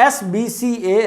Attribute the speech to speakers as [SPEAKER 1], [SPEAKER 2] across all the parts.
[SPEAKER 1] SBCA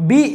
[SPEAKER 1] B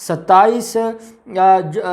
[SPEAKER 1] 27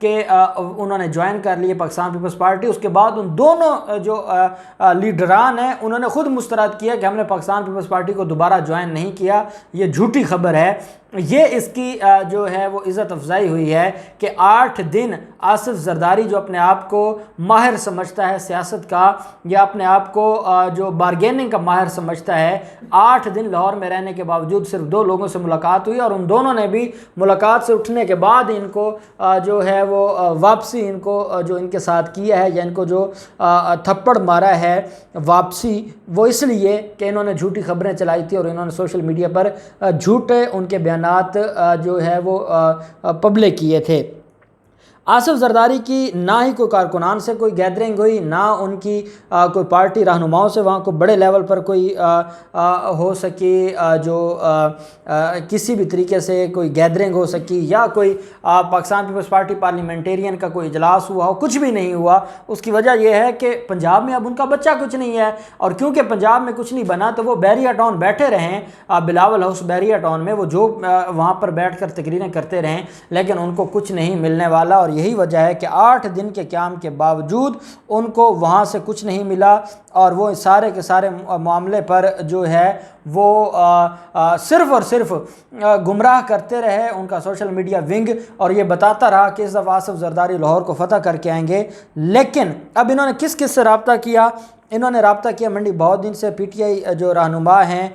[SPEAKER 1] کہ انہوں نے جوائن کر لی پاکستان پیپلز پارٹی، اس کے بعد ان دونوں جو لیڈران ہیں انہوں نے خود مسترد کیا کہ ہم نے پاکستان پیپلز پارٹی کو دوبارہ جوائن نہیں کیا، یہ جھوٹی خبر ہے۔ یہ اس کی جو ہے وہ عزت افزائی ہوئی ہے کہ 8 دن آصف زرداری جو اپنے آپ کو ماہر سمجھتا ہے سیاست کا، یا اپنے آپ کو جو بارگیننگ کا ماہر سمجھتا ہے، 8 دن لاہور میں رہنے کے باوجود صرف 2 لوگوں سے ملاقات ہوئی، اور ان دونوں نے بھی ملاقات سے اٹھنے کے بعد ان کو جو ہے وہ واپسی ان کو جو ان کے ساتھ کیا ہے، یا ان کو جو تھپڑ مارا ہے واپسی، وہ اس لیے کہ انہوں نے جھوٹی خبریں چلائی تھی اور انہوں نے سوشل میڈیا پر جھوٹے ان کے بیانات جو ہے وہ پبلک کیے تھے۔ آصف زرداری کی نہ ہی کوئی کارکنان سے کوئی گیدرنگ ہوئی، نہ ان کی کوئی پارٹی رہنماؤں سے وہاں کو بڑے لیول پر کوئی ہو سکی جو کسی بھی طریقے سے کوئی گیدرنگ ہو سکی، یا کوئی پاکستان پیپلز پارٹی پارلیمنٹیرین کا کوئی اجلاس ہوا ہو، کچھ بھی نہیں ہوا۔ اس کی وجہ یہ ہے کہ پنجاب میں اب ان کا بچہ کچھ نہیں ہے، اور کیونکہ پنجاب میں کچھ نہیں بنا تو وہ بیریا ٹاؤن بیٹھے رہیں، بلاول ہاؤس بیریا ٹاؤن میں، وہ جو وہاں پر بیٹھ کر تقریریں کرتے رہیں، لیکن ان کو کچھ نہیں ملنے والا۔ اور یہی وجہ ہے کہ 8 دن کے قیام کے باوجود ان کو وہاں سے کچھ نہیں ملا، اور وہ سارے کے سارے معاملے پر جو ہے وہ صرف اور صرف گمراہ کرتے رہے ان کا سوشل میڈیا ونگ، اور یہ بتاتا رہا کہ اس دفعہ آصف زرداری لاہور کو فتح کر کے آئیں گے۔ لیکن اب انہوں نے کس کس سے رابطہ کیا؟ انہوں نے رابطہ کیا منڈی بہاؤالدین سے، پی ٹی آئی جو رہنما ہیں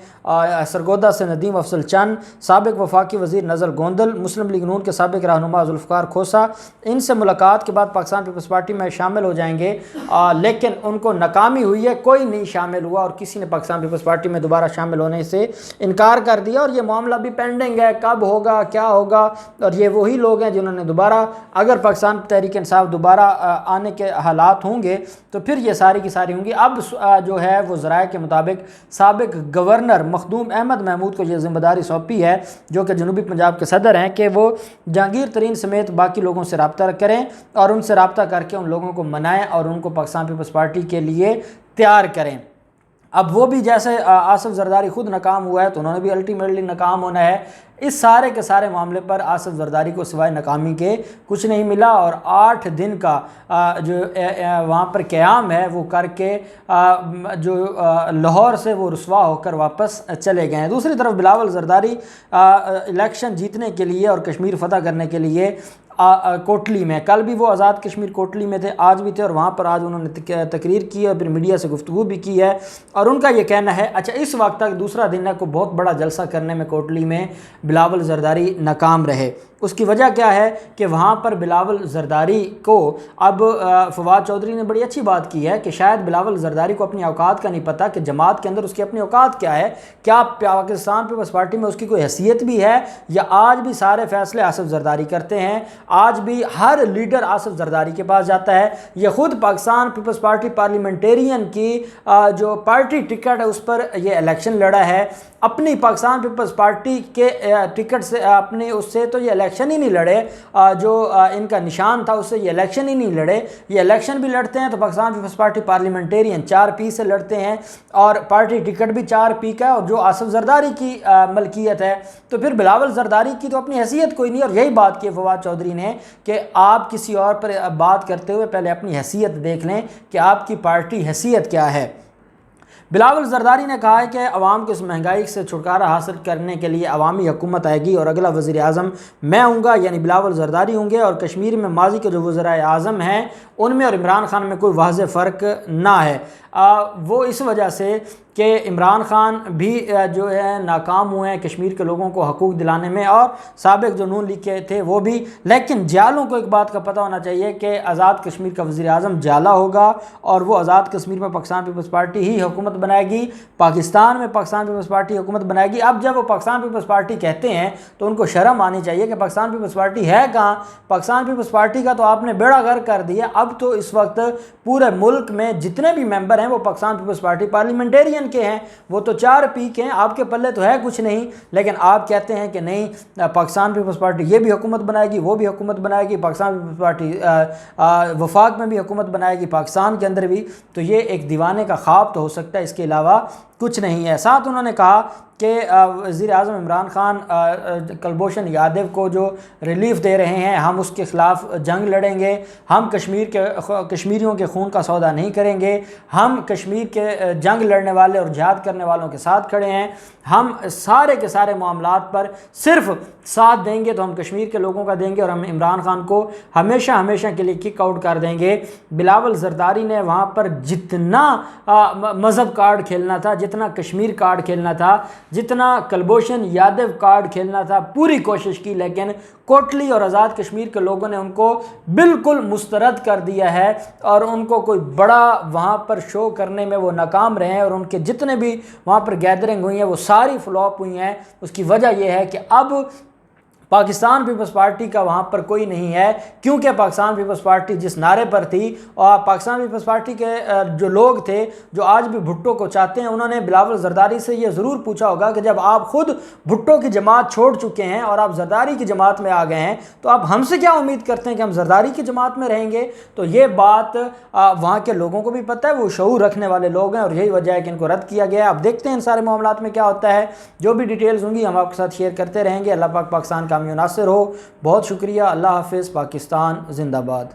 [SPEAKER 1] سرگودا سے ندیم افضل چند، سابق وفاقی وزیر نزل گوندل، مسلم لیگ نون کے سابق رہنما ذوالفقار کھوسا، ان سے ملاقات کے بعد پاکستان پیپلز پارٹی میں شامل ہو جائیں گے، لیکن ان کو ناکامی ہوئی ہے، کوئی نہیں شامل ہوا، اور کسی نے پاکستان پیپلز پارٹی میں دوبارہ شامل ہونے سے انکار کر دیا، اور یہ معاملہ بھی پینڈنگ ہے، کب ہوگا کیا ہوگا۔ اور یہ وہی لوگ ہیں جنہوں نے دوبارہ، اگر پاکستان تحریک انصاف دوبارہ آنے کے حالات ہوں گے تو پھر یہ ساری کی ساری ہوں گی۔ اب جو ہے وہ ذرائع کے مطابق سابق گورنر مخدوم احمد محمود کو یہ ذمہ داری سونپی ہے، جو کہ جنوبی پنجاب کے صدر ہیں، کہ وہ جہانگیر ترین سمیت باقی لوگوں سے رابطہ کریں، اور ان سے رابطہ کر کے ان لوگوں کو منائیں اور ان کو پاکستان پیپلز پارٹی کے لیے تیار کریں۔ اب وہ بھی جیسے آصف زرداری خود ناکام ہوا ہے تو انہوں نے بھی الٹیمیٹلی ناکام ہونا ہے۔ اس سارے کے سارے معاملے پر آصف زرداری کو سوائے ناکامی کے کچھ نہیں ملا، اور 8 دن کا جو وہاں پر قیام ہے وہ کر کے جو لاہور سے وہ رسوا ہو کر واپس چلے گئے ہیں۔ دوسری طرف بلاول زرداری الیکشن جیتنے کے لیے اور کشمیر فتح کرنے کے لیے کوٹلی میں، کل بھی وہ آزاد کشمیر کوٹلی میں تھے، آج بھی تھے، اور وہاں پر آج انہوں نے تقریر کی اور پھر میڈیا سے گفتگو بھی کی ہے، اور ان کا یہ کہنا ہے اچھا اس وقت تک دوسرا دن ہے کو بہت بڑا جلسہ کرنے میں کوٹلی میں بلاول زرداری ناکام رہے۔ اس کی وجہ کیا ہے کہ وہاں پر بلاول زرداری کو اب فواد چودھری نے بڑی اچھی بات کی ہے کہ شاید بلاول زرداری کو اپنی اوقات کا نہیں پتہ کہ جماعت کے اندر اس کی اپنی اوقات کیا ہے، کیا پاکستان پیپلز پارٹی میں اس کی کوئی حیثیت بھی ہے، یا آج بھی سارے فیصلے آصف زرداری کرتے ہیں، آج بھی ہر لیڈر آصف زرداری کے پاس جاتا ہے۔ یہ خود پاکستان پیپلز پارٹی پارلیمنٹیرین کی جو پارٹی ٹکٹ ہے اس پر یہ الیکشن لڑا ہے، اپنی پاکستان پیپلز پارٹی کے ٹکٹ سے اپنے اس سے تو یہ الیکشن ہی نہیں لڑے، جو ان کا نشان تھا اس سے یہ الیکشن ہی نہیں لڑے۔ یہ الیکشن بھی لڑتے ہیں تو Pakistan Peoples party parliamentarian 4P سے لڑتے ہیں، اور پارٹی ٹکٹ بھی 4P کا ہے، اور جو آصف زرداری کی ملکیت ہے، تو پھر بلاول زرداری کی تو اپنی حیثیت کوئی نہیں۔ اور یہی بات کی فواد چودھری نے کہ آپ کسی اور پر بات کرتے ہوئے پہلے اپنی حیثیت دیکھ لیں کہ آپ کی پارٹی حیثیت کیا ہے۔ بلاول زرداری نے کہا ہے کہ عوام کو اس مہنگائی سے چھٹکارا حاصل کرنے کے لیے عوامی حکومت آئے گی، اور اگلا وزیر اعظم میں ہوں گا، یعنی بلاول زرداری ہوں گے، اور کشمیر میں ماضی کے جو وزرائے اعظم ہیں ان میں اور عمران خان میں کوئی واضح فرق نہ ہے۔ وہ اس وجہ سے کہ عمران خان بھی جو ہے ناکام ہوئے ہیں کشمیر کے لوگوں کو حقوق دلانے میں، اور سابق جو نون لیگ کے تھے وہ بھی، لیکن جالوں کو ایک بات کا پتہ ہونا چاہیے کہ آزاد کشمیر کا وزیر اعظم جالا ہوگا، اور وہ آزاد کشمیر میں پاکستان پیپلز پارٹی ہی حکومت بنائے گی، پاکستان میں پاکستان پیپلز پارٹی حکومت بنائے گی۔ اب جب وہ پاکستان پیپلز پارٹی کہتے ہیں تو ان کو شرم آنی چاہیے کہ پاکستان پیپلز پارٹی ہے کہاں؟ پاکستان پیپلز پارٹی کا تو آپ نے بیڑا غرق کر دیا۔ اب تو اس وقت پورے ملک میں جتنے بھی ممبر ہیں وہ پاکستان پیپلز پارٹی پارلیمنٹیرین کے ہیں، وہ تو 4P کے ہیں، آپ کے پلے تو ہے کچھ نہیں، لیکن آپ کہتے ہیں کہ نہیں پاکستان پیپلز پارٹی یہ بھی حکومت بنائے گی، وہ بھی حکومت بنائے گی، پاکستان پیپلز پارٹی وفاق میں بھی حکومت بنائے گی، پاکستان کے اندر بھی۔ تو یہ ایک دیوانے کا خواب تو ہو سکتا ہے، اس کے علاوہ کچھ نہیں ہے۔ ساتھ انہوں نے کہا کہ وزیر اعظم عمران خان کلبھوشن یادیو کو جو ریلیف دے رہے ہیں، ہم اس کے خلاف جنگ لڑیں گے، ہم کشمیریوں کے خون کا سودا نہیں کریں گے، ہم کشمیر کے جنگ لڑنے والے اور جہاد کرنے والوں کے ساتھ کھڑے ہیں، ہم سارے کے سارے معاملات پر صرف ساتھ دیں گے تو ہم کشمیر کے لوگوں کا دیں گے، اور ہم عمران خان کو ہمیشہ ہمیشہ کے لیے کک آؤٹ کر دیں گے۔ بلاول زرداری نے وہاں پر جتنا مذہب کارڈ کھیلنا تھا، جتنا کشمیر کارڈ کھیلنا تھا، جتنا کلبھوشن یادیو کارڈ کھیلنا تھا، پوری کوشش کی، لیکن کوٹلی اور آزاد کشمیر کے لوگوں نے ان کو بالکل مسترد کر دیا ہے، اور ان کو کوئی بڑا وہاں پر شو کرنے میں وہ ناکام رہے ہیں، اور ان کے جتنے بھی وہاں پر گیدرنگ ہوئی ہیں وہ ساری فلاپ ہوئی ہیں۔ اس کی وجہ یہ ہے کہ اب پاکستان پیپلز پارٹی کا وہاں پر کوئی نہیں ہے، کیونکہ پاکستان پیپلز پارٹی جس نعرے پر تھی، اور پاکستان پیپلز پارٹی کے جو لوگ تھے جو آج بھی بھٹو کو چاہتے ہیں، انہوں نے بلاول زرداری سے یہ ضرور پوچھا ہوگا کہ جب آپ خود بھٹو کی جماعت چھوڑ چکے ہیں اور آپ زرداری کی جماعت میں آ گئے ہیں تو آپ ہم سے کیا امید کرتے ہیں کہ ہم زرداری کی جماعت میں رہیں گے؟ تو یہ بات وہاں کے لوگوں کو بھی پتہ ہے، وہ شعور رکھنے والے لوگ ہیں، اور یہی وجہ ہے کہ ان کو رد کیا گیا ہے۔ اب دیکھتے ہیں ان سارے معاملات میں کیا ہوتا ہے، جو بھی ڈیٹیلز ہوں گی ہم آپ کے ساتھ شیئر کرتے رہیں گے۔ اللہ پاک پاکستان کا حامی و ناصر ہو۔ بہت شکریہ، اللہ حافظ، پاکستان زندہ باد۔